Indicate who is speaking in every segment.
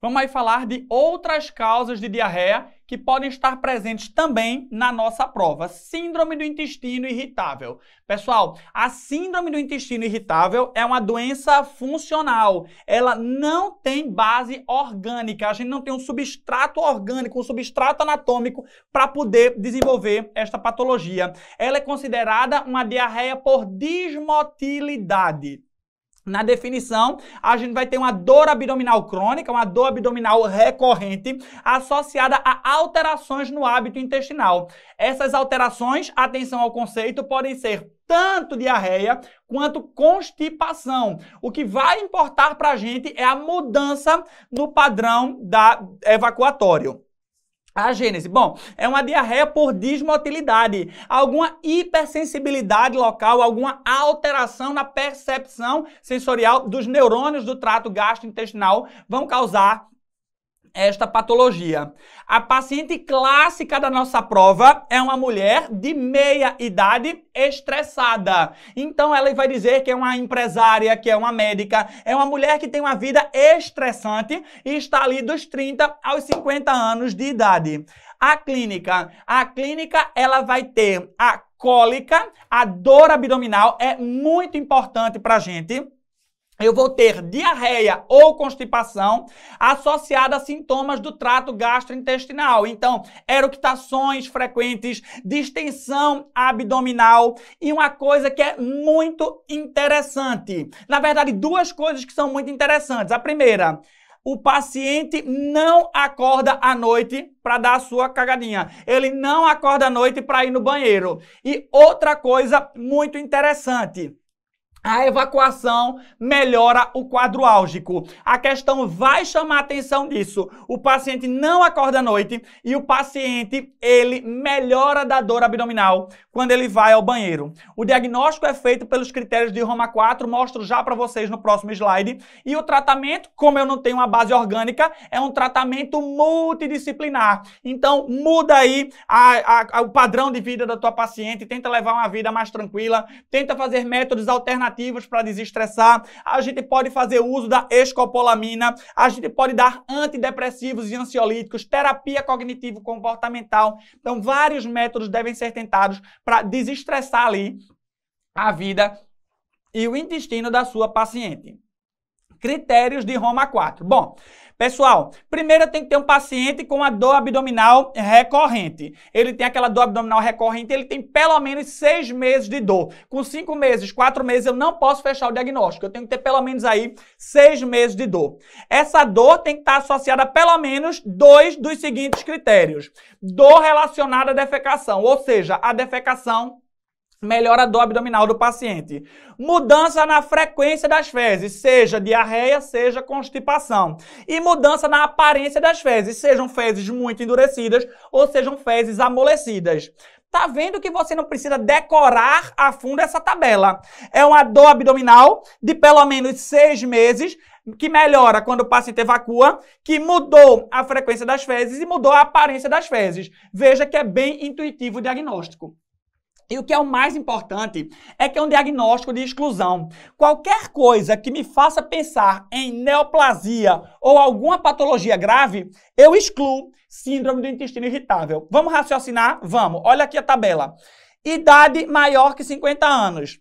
Speaker 1: Vamos aí falar de outras causas de diarreia que podem estar presentes também na nossa prova. Síndrome do intestino irritável. Pessoal, a síndrome do intestino irritável é uma doença funcional. Ela não tem base orgânica. A gente não tem um substrato orgânico, um substrato anatômico para poder desenvolver esta patologia. Ela é considerada uma diarreia por desmotilidade. Na definição, a gente vai ter uma dor abdominal crônica, uma dor abdominal recorrente, associada a alterações no hábito intestinal. Essas alterações, atenção ao conceito, podem ser tanto diarreia quanto constipação. O que vai importar para a gente é a mudança no padrão evacuatório. A gênese, bom, é uma diarreia por desmotilidade, alguma hipersensibilidade local, alguma alteração na percepção sensorial dos neurônios do trato gastrointestinal vão causar esta patologia. A paciente clássica da nossa prova é uma mulher de meia idade estressada. Então ela vai dizer que é uma empresária, que é uma médica, é uma mulher que tem uma vida estressante e está ali dos 30 aos 50 anos de idade. A clínica ela vai ter a cólica, a dor abdominal é muito importante para a gente. Eu vou ter diarreia ou constipação associada a sintomas do trato gastrointestinal. Então, eructações frequentes, distensão abdominal e uma coisa que é muito interessante. Na verdade, duas coisas que são muito interessantes. A primeira, o paciente não acorda à noite para dar a sua cagadinha. Ele não acorda à noite para ir no banheiro. E outra coisa muito interessante, a evacuação melhora o quadro álgico. A questão vai chamar a atenção disso. O paciente não acorda à noite e o paciente, ele melhora da dor abdominal quando ele vai ao banheiro. O diagnóstico é feito pelos critérios de Roma 4, mostro já para vocês no próximo slide. E o tratamento, como eu não tenho uma base orgânica, é um tratamento multidisciplinar. Então, muda aí o padrão de vida da tua paciente, tenta levar uma vida mais tranquila, tenta fazer métodos alternativos para desestressar. A gente pode fazer uso da escopolamina, a gente pode dar antidepressivos e ansiolíticos, terapia cognitivo-comportamental. Então, vários métodos devem ser tentados para desestressar ali a vida e o intestino da sua paciente. Critérios de Roma 4. Bom, pessoal, primeiro tem que ter um paciente com uma dor abdominal recorrente. Ele tem aquela dor abdominal recorrente, ele tem pelo menos 6 meses de dor. Com 5 meses, 4 meses, eu não posso fechar o diagnóstico. Eu tenho que ter pelo menos aí 6 meses de dor. Essa dor tem que estar associada a pelo menos 2 dos seguintes critérios. Dor relacionada à defecação, ou seja, a defecação melhora a dor abdominal do paciente. Mudança na frequência das fezes, seja diarreia, seja constipação. E mudança na aparência das fezes, sejam fezes muito endurecidas ou sejam fezes amolecidas. Tá vendo que você não precisa decorar a fundo essa tabela. É uma dor abdominal de pelo menos 6 meses, que melhora quando o paciente evacua, que mudou a frequência das fezes e mudou a aparência das fezes. Veja que é bem intuitivo o diagnóstico. E o que é o mais importante é que é um diagnóstico de exclusão. Qualquer coisa que me faça pensar em neoplasia ou alguma patologia grave, eu excluo síndrome do intestino irritável. Vamos raciocinar? Vamos. Olha aqui a tabela. Idade maior que 50 anos.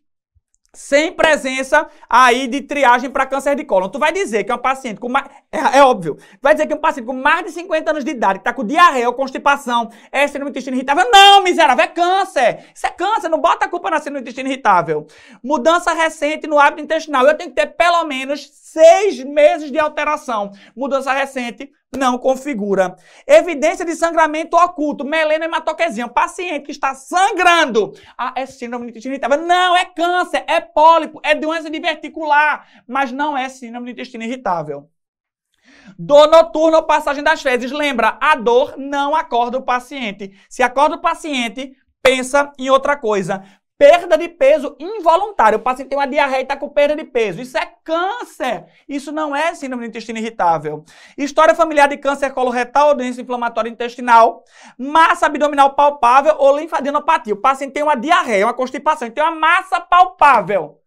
Speaker 1: Sem presença aí de triagem para câncer de cólon. Tu vai dizer que é um paciente com mais... É óbvio. Tu vai dizer que é um paciente com mais de 50 anos de idade, que está com diarreia ou constipação, é síndrome do intestino irritável. Não, miserável, é câncer. Isso é câncer, não bota a culpa na síndrome do intestino irritável. Mudança recente no hábito intestinal. Eu tenho que ter pelo menos 6 meses de alteração. Mudança recente não configura. Evidência de sangramento oculto, meleno hematoquesia. Um paciente que está sangrando. Ah, é síndrome do intestino irritável. Não, é câncer, é pólipo, é doença diverticular, mas não é síndrome do intestino irritável. Dor noturna ou passagem das fezes. Lembra, a dor não acorda o paciente. Se acorda o paciente, pensa em outra coisa. Perda de peso involuntário. O paciente tem uma diarreia e está com perda de peso. Isso é câncer. Isso não é síndrome do intestino irritável. História familiar de câncer coloretal ou doença inflamatória intestinal. Massa abdominal palpável ou linfadenopatia. O paciente tem uma diarreia, uma constipação. Ele tem uma massa palpável.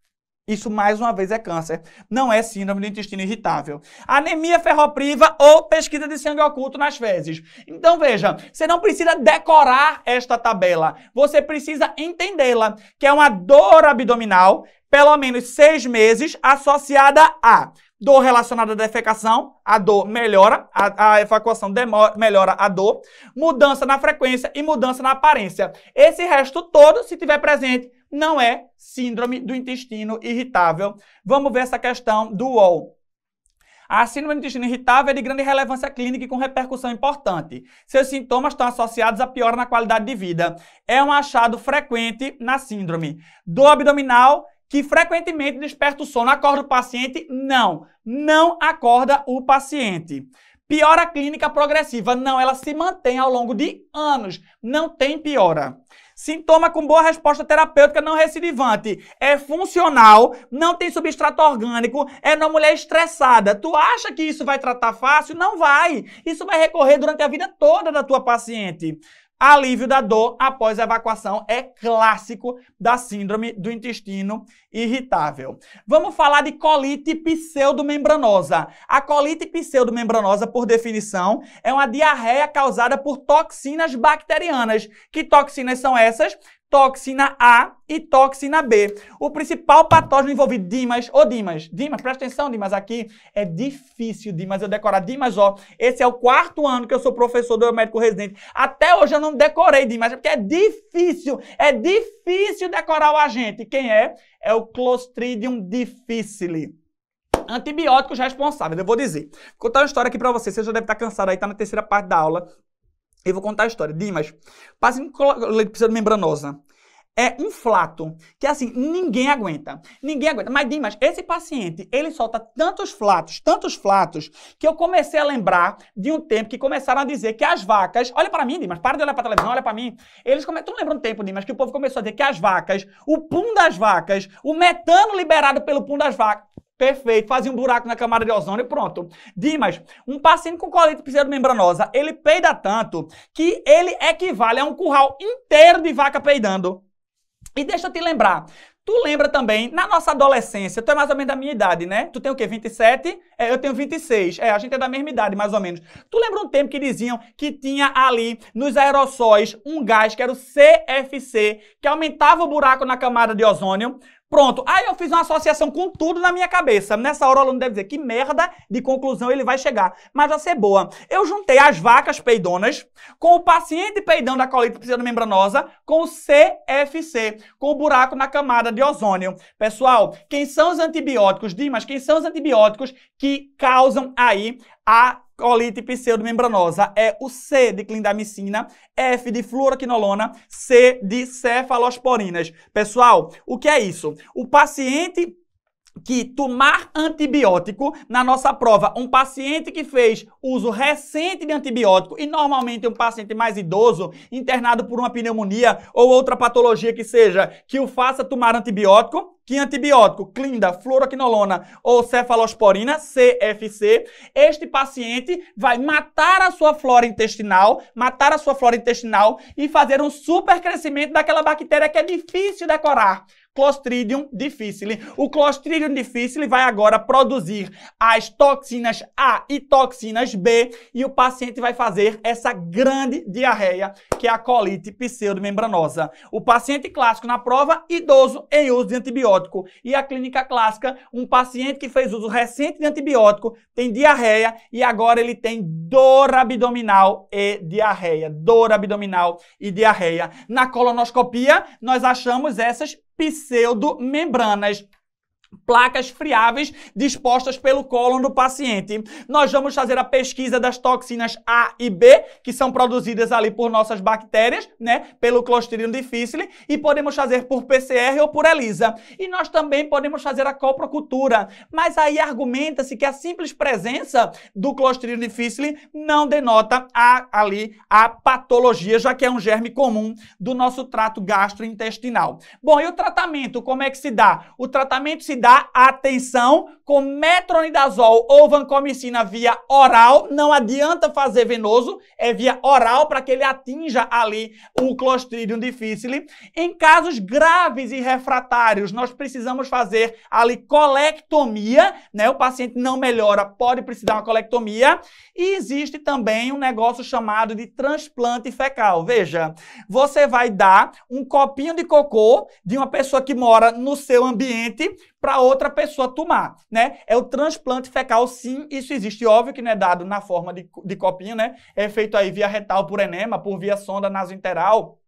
Speaker 1: Isso, mais uma vez, é câncer. Não é síndrome do intestino irritável. Anemia ferropriva ou pesquisa de sangue oculto nas fezes. Então, veja, você não precisa decorar esta tabela. Você precisa entendê-la, que é uma dor abdominal, pelo menos 6 meses, associada a dor relacionada à defecação, a dor melhora, a evacuação melhora a dor, mudança na frequência e mudança na aparência. Esse resto todo, se tiver presente, não é síndrome do intestino irritável. Vamos ver essa questão do UOL. A síndrome do intestino irritável é de grande relevância clínica e com repercussão importante. Seus sintomas estão associados a piora na qualidade de vida. É um achado frequente na síndrome. Dor abdominal que frequentemente desperta o sono. Acorda o paciente? Não acorda o paciente. Piora clínica progressiva? Não, ela se mantém ao longo de anos. Não tem piora. Sintoma com boa resposta terapêutica não recidivante. É funcional, não tem substrato orgânico, é na mulher estressada. Tu acha que isso vai tratar fácil? Não vai. Isso vai recorrer durante a vida toda da tua paciente. Alívio da dor após a evacuação é clássico da síndrome do intestino irritável. Vamos falar de colite pseudomembranosa. A colite pseudomembranosa, por definição, é uma diarreia causada por toxinas bacterianas. Que toxinas são essas? Toxina A e toxina B. O principal patógeno envolvido, Dimas, presta atenção, Dimas, aqui é difícil, Dimas, eu decorar. Dimas, ó, esse é o 4º ano que eu sou professor do médico residente. Até hoje eu não decorei, Dimas, porque é difícil decorar o agente. Quem é? É o Clostridium difficile. Antibióticos responsáveis, eu vou dizer. Vou contar uma história aqui pra você já deve estar cansado aí, tá na 3ª parte da aula. Eu vou contar a história. Dimas, paciente com colite pseudomembranosa. É um flato que, assim, ninguém aguenta. Mas, Dimas, esse paciente, ele solta tantos flatos, que eu comecei a lembrar de um tempo que começaram a dizer que as vacas... Olha para mim, Dimas, para de olhar para a televisão, olha para mim. Tu não lembra um tempo, Dimas, que o povo começou a dizer que as vacas, o pum das vacas, o metano liberado pelo pum das vacas... Perfeito, fazia um buraco na camada de ozônio e pronto. Dimas, um paciente com colite pseudomembranosa, ele peida tanto que ele equivale a um curral inteiro de vaca peidando. E deixa eu te lembrar, tu lembra também, na nossa adolescência, tu é mais ou menos da minha idade, né? Tu tem o quê? 27? Eu tenho 26. A gente é da mesma idade, mais ou menos. Tu lembra um tempo que diziam que tinha ali, nos aerossóis, um gás que era o CFC, que aumentava o buraco na camada de ozônio? Pronto, aí eu fiz uma associação com tudo na minha cabeça. Nessa hora o aluno deve dizer que merda de conclusão ele vai chegar. Mas vai ser boa. Eu juntei as vacas peidonas com o paciente peidão da colite pseudomembranosa com o CFC, com o buraco na camada de ozônio. Pessoal, quem são os antibióticos? Dimas, quem são os antibióticos que causam aí a colite pseudomembranosa? É o C de clindamicina, F de fluoroquinolona, C de cefalosporinas. Pessoal, o que é isso? O paciente que tomar antibiótico, na nossa prova, um paciente que fez uso recente de antibiótico, e normalmente um paciente mais idoso, internado por uma pneumonia ou outra patologia que seja, que o faça tomar antibiótico. Que antibiótico? Clinda, fluoroquinolona ou cefalosporina, CFC. Este paciente vai matar a sua flora intestinal e fazer um supercrescimento daquela bactéria que é difícil decorar. Clostridium difficile. O Clostridium difficile vai agora produzir as toxinas A e toxinas B e o paciente vai fazer essa grande diarreia, que é a colite pseudomembranosa. O paciente clássico na prova, idoso em uso de antibiótico. E a clínica clássica, um paciente que fez uso recente de antibiótico, tem diarreia e agora ele tem dor abdominal e diarreia. Dor abdominal e diarreia. Na colonoscopia, nós achamos essas pseudomembranas, placas friáveis dispostas pelo cólon do paciente. Nós vamos fazer a pesquisa das toxinas A e B, que são produzidas ali por nossas bactérias, né, pelo Clostridium difficile, e podemos fazer por PCR ou por ELISA. E nós também podemos fazer a coprocultura, mas aí argumenta-se que a simples presença do Clostridium difficile não denota a patologia, já que é um germe comum do nosso trato gastrointestinal. Bom, e o tratamento, como é que se dá? O tratamento se dar atenção com metronidazol ou vancomicina via oral. Não adianta fazer venoso, é via oral para que ele atinja ali o Clostridium difficile. Em casos graves e refratários, nós precisamos fazer ali colectomia, né? O paciente não melhora, pode precisar de uma colectomia. E existe também um negócio chamado de transplante fecal. Veja, você vai dar um copinho de cocô de uma pessoa que mora no seu ambiente para outra pessoa tomar, né? É o transplante fecal, sim, isso existe. Óbvio que não é dado na forma de copinho, né? É feito aí via retal por enema, por via sonda nasointeral,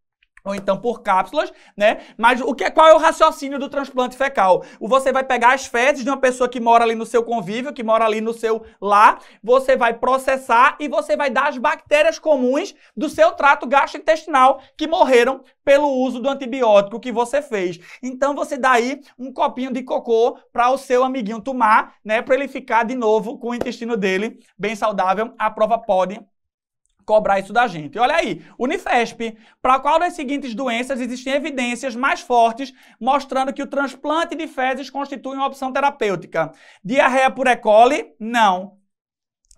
Speaker 1: ou então por cápsulas, né? Mas qual é o raciocínio do transplante fecal? Você vai pegar as fezes de uma pessoa que mora ali no seu convívio, que mora ali no seu lar, você vai processar e você vai dar as bactérias comuns do seu trato gastrointestinal que morreram pelo uso do antibiótico que você fez. Então você dá aí um copinho de cocô para o seu amiguinho tomar, né? Para ele ficar de novo com o intestino dele bem saudável. A prova pode cobrar isso da gente. Olha aí, Unifesp, para qual das seguintes doenças existem evidências mais fortes mostrando que o transplante de fezes constitui uma opção terapêutica? Diarreia por E. coli? Não.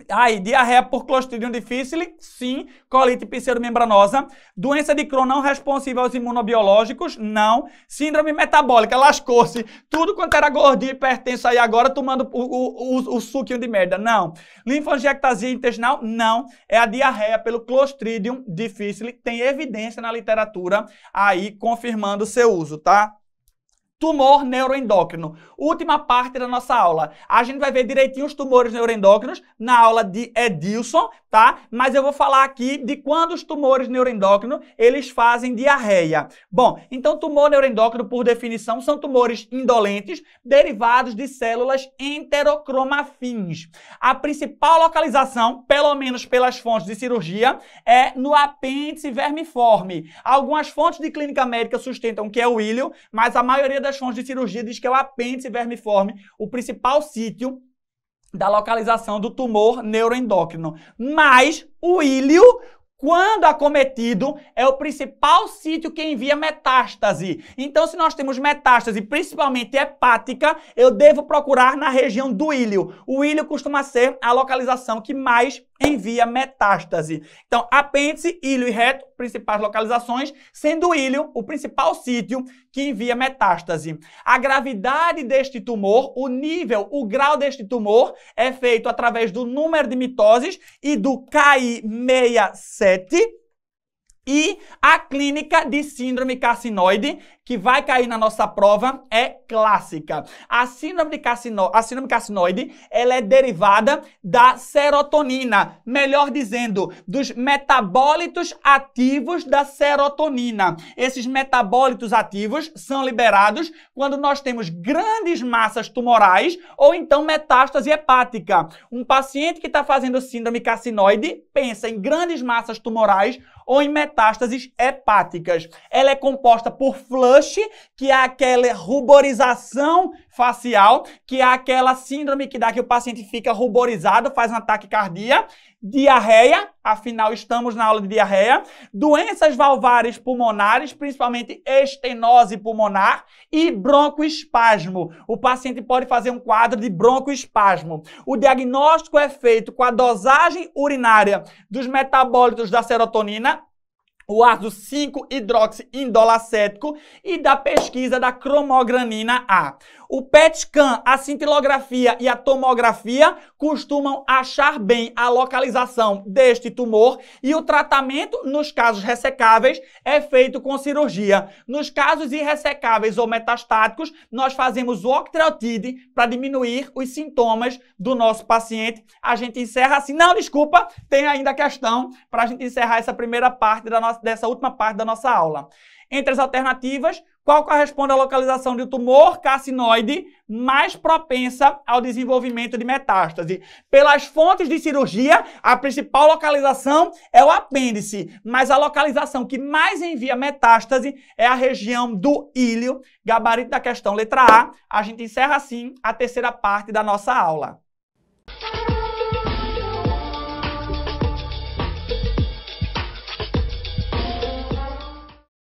Speaker 1: Aí, diarreia por Clostridium difficile? Sim. Colite pseudomembranosa. Doença de Crohn não responsiva aos imunobiológicos? Não. Síndrome metabólica, lascou-se. Tudo quanto era gordinho e hipertenso aí agora tomando o suquinho de merda? Não. Linfangiectasia intestinal? Não. É a diarreia pelo Clostridium difficile. Tem evidência na literatura aí confirmando o seu uso, tá? Tumor neuroendócrino. Última parte da nossa aula. A gente vai ver direitinho os tumores neuroendócrinos na aula de Edilson, tá? Mas eu vou falar aqui de quando os tumores neuroendócrinos, eles fazem diarreia. Bom, então tumor neuroendócrino, por definição, são tumores indolentes derivados de células enterocromafins. A principal localização, pelo menos pelas fontes de cirurgia, é no apêndice vermiforme. Algumas fontes de clínica médica sustentam que é o íleo, mas a maioria das fontes de cirurgia diz que é o apêndice vermiforme, o principal sítio da localização do tumor neuroendócrino. Mas o íleo, quando acometido, é o principal sítio que envia metástase. Então, se nós temos metástase, principalmente hepática, eu devo procurar na região do íleo. O íleo costuma ser a localização que mais envia metástase. Então, apêndice, íleo e reto, principais localizações, sendo o íleo o principal sítio que envia metástase. A gravidade deste tumor, o nível, o grau deste tumor é feito através do número de mitoses e do KI67 e a clínica de síndrome carcinoide, que vai cair na nossa prova, é clássica. A síndrome carcinoide, ela é derivada da serotonina, melhor dizendo, dos metabólitos ativos da serotonina. Esses metabólitos ativos são liberados quando nós temos grandes massas tumorais ou então metástase hepática. Um paciente que está fazendo síndrome carcinoide pensa em grandes massas tumorais ou em metástases hepáticas. Ela é composta por flush, que é aquela ruborização facial, que é aquela síndrome que dá que o paciente fica ruborizado, faz um ataque cardíaco, diarreia, afinal estamos na aula de diarreia, doenças valvares pulmonares, principalmente estenose pulmonar e broncoespasmo. O paciente pode fazer um quadro de broncoespasmo. O diagnóstico é feito com a dosagem urinária dos metabólitos da serotonina, o ácido 5-hidroxiindolacético e da pesquisa da cromogranina A. O PET scan, a cintilografia e a tomografia costumam achar bem a localização deste tumor e o tratamento nos casos ressecáveis é feito com cirurgia. Nos casos irressecáveis ou metastáticos, nós fazemos o octreotide para diminuir os sintomas do nosso paciente. A gente encerra assim. Não, desculpa, tem ainda a questão para a gente encerrar essa primeira parte dessa última parte da nossa aula. Entre as alternativas, qual corresponde à localização de um tumor carcinoide mais propensa ao desenvolvimento de metástase? Pelas fontes de cirurgia, a principal localização é o apêndice, mas a localização que mais envia metástase é a região do íleo. Gabarito da questão letra A. A gente encerra assim a terceira parte da nossa aula.